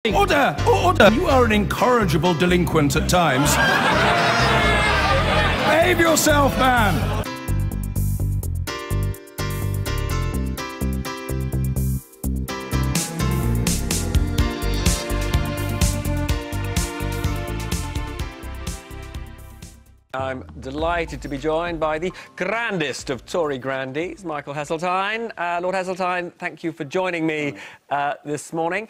Order! Order! You are an incorrigible delinquent at times. Behave yourself, man! I'm delighted to be joined by the grandest of Tory grandees, Michael Heseltine. Lord Heseltine, thank you for joining me this morning.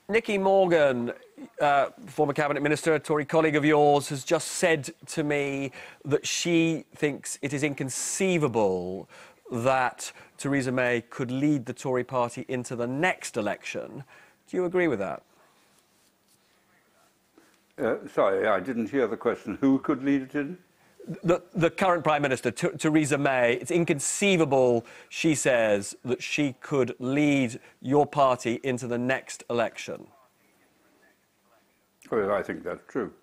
Nicky Morgan, former Cabinet Minister, a Tory colleague of yours, has just said to me that she thinks it is inconceivable that Theresa May could lead the Tory party into the next election. Do you agree with that? Sorry, I didn't hear the question. Who could lead it in? The current Prime Minister, Theresa May. It's inconceivable, she says, that she could lead your party into the next election. Well, I think that's true.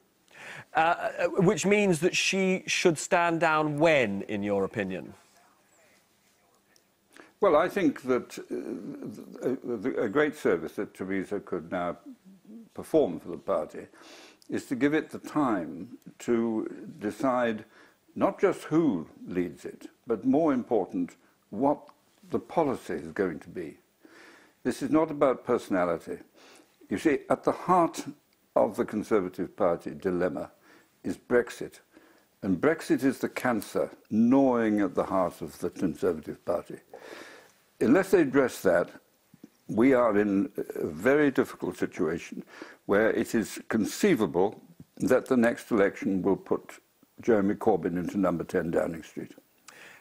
Which means that she should stand down when, in your opinion? Well, I think that a great service that Theresa could now perform for the party is to give it the time to decide not just who leads it, but more important, what the policy is going to be. This is not about personality. You see, at the heart of the Conservative Party dilemma is Brexit. And Brexit is the cancer gnawing at the heart of the Conservative Party. Unless they address that, we are in a very difficult situation where it is conceivable that the next election will put Jeremy Corbyn into number 10 Downing Street.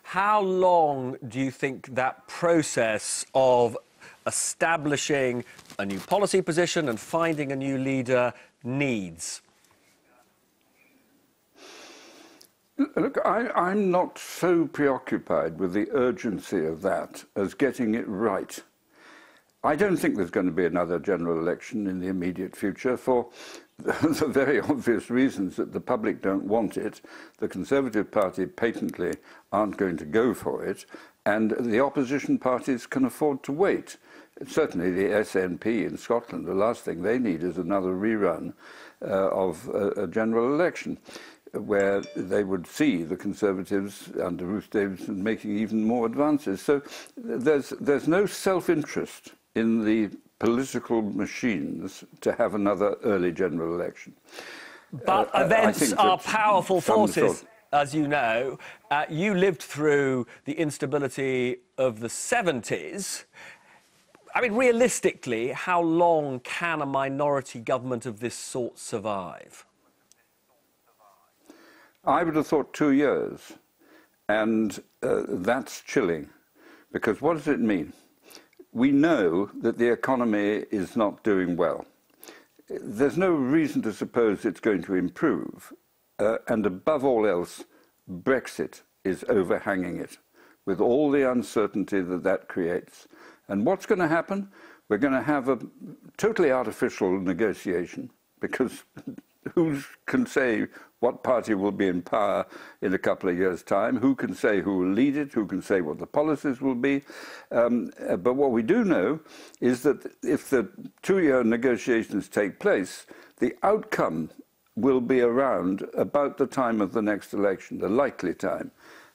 How long do you think that process of establishing a new policy position and finding a new leader needs? Look, I'm not so preoccupied with the urgency of that as getting it right. I don't think there's going to be another general election in the immediate future for the very obvious reasons that the public don't want it, the Conservative Party patently aren't going to go for it, and the opposition parties can afford to wait. Certainly the SNP in Scotland, the last thing they need is another rerun of a general election, where they would see the Conservatives under Ruth Davidson making even more advances. So there's no self-interest in the political machines to have another early general election. But events are powerful forces, as you know. You lived through the instability of the 70s. I mean, realistically, how long can a minority government of this sort survive? I would have thought 2 years, and that's chilling, because what does it mean? We know that the economy is not doing well. There's no reason to suppose it's going to improve, and above all else, Brexit is overhanging it, with all the uncertainty that that creates. And what's going to happen? We're going to have a totally artificial negotiation, because who can say what party will be in power in a couple of years' time? Who can say who will lead it? Who can say what the policies will be? But what we do know is that if the two-year negotiations take place, the outcome will be around about the time of the next election, the likely time.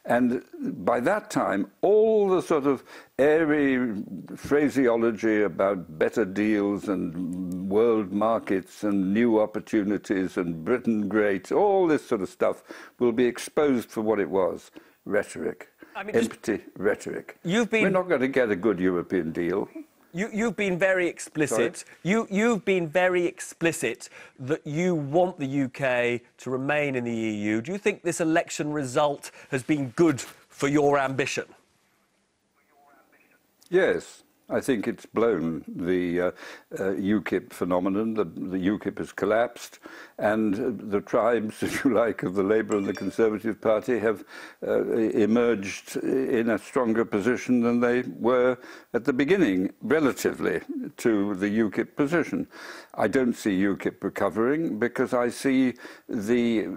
And by that time, all the sort of airy phraseology about better deals and world markets and new opportunities and Britain great, all this sort of stuff will be exposed for what it was, rhetoric, empty rhetoric. We're not going to get a good European deal. You've been very explicit. You've been very explicit that you want the UK to remain in the EU. Do you think this election result has been good for your ambition? Yes. I think it's blown the UKIP phenomenon. The UKIP has collapsed, and the tribes, if you like, of the Labour and the Conservative Party have emerged in a stronger position than they were at the beginning, relatively to the UKIP position. I don't see UKIP recovering because I see the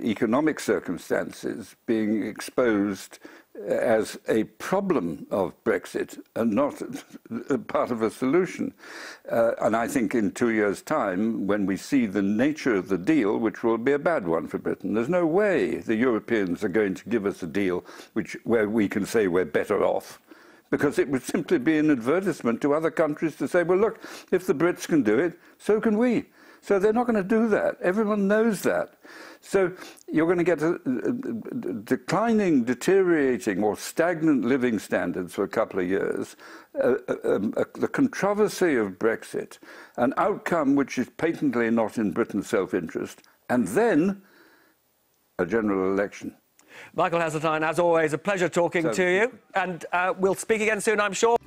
economic circumstances being exposed as a problem of Brexit and not part of a solution. And I think in 2 years' time, when we see the nature of the deal, which will be a bad one for Britain, there's no way the Europeans are going to give us a deal where we can say we're better off, because it would simply be an advertisement to other countries to say, well, look, if the Brits can do it, so can we. So they're not going to do that. Everyone knows that. So you're going to get a declining, deteriorating, or stagnant living standards for a couple of years, the controversy of Brexit, an outcome which is patently not in Britain's self-interest, and then a general election. Michael Heseltine, as always, a pleasure talking to you. And we'll speak again soon, I'm sure.